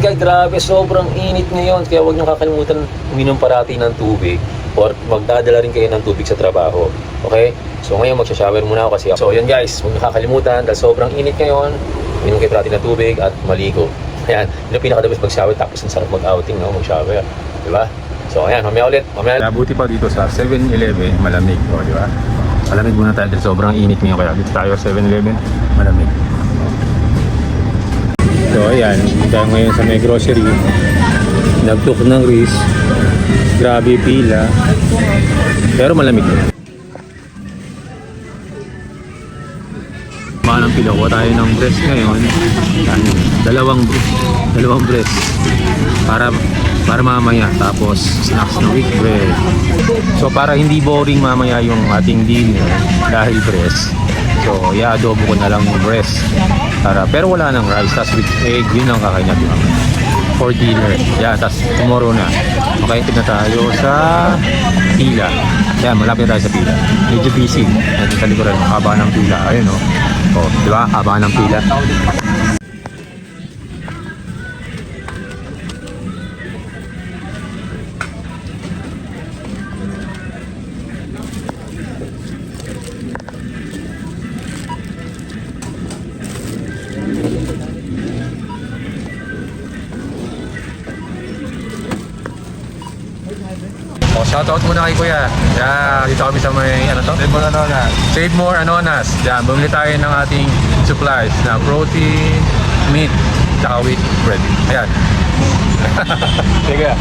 guys, grabe, sobrang init ngayon. Kaya huwag niyo kakalimutan uminom parati ng tubig or magdadala rin kayo ng tubig sa trabaho. Okay? So ngayon magsha-shower muna ako kasi. So yun guys, huwag niyo kakalimutan dahil sobrang init ngayon. Uminom kayo parati ng tubig at maligo. Ayan, yun ang pinaka-the best mag-shower tapos ang sarap mag-outing, no? Mag-shower. Diba? So ayan, mamaya ulit. Mamaya. Buti pa dito sa 7-Eleven, malamig. O, diba? Malamig muna tayo dahil sobrang init ngayon. Kaya dito tayo 7-Eleven, malamig. So ayan, tayo ngayon sa may grocery. Nagtuk ng Reese. Grabe pila. Pero malamig na. Mahal ang pila. Kuha tayo ng breast ngayon. Yan, dalawang breast. Para mamaya. Tapos snacks na with bread. So para hindi boring mamaya yung ating dinner dahil breast. So i-adobo ko na lang yung breast. Pero wala nang rice, tas with egg, yun ang kakain natin for dinner. Yan, tas tomorrow na makaintid na tayo sa pila. Yan, malapit na tayo sa pila. Medyo busy. Ito sa likuran, haba ng pila. Ayun o. Oh, di ba? Haba ng pila. Oh, shoutout muna kay Kuya. Yeah, dito kami sa may, ano to? Save More Anonas. Save More Anonas. Yan, bumili tayo ng ating supplies na protein, meat, tsaka wheat bread. Ayan. Sige.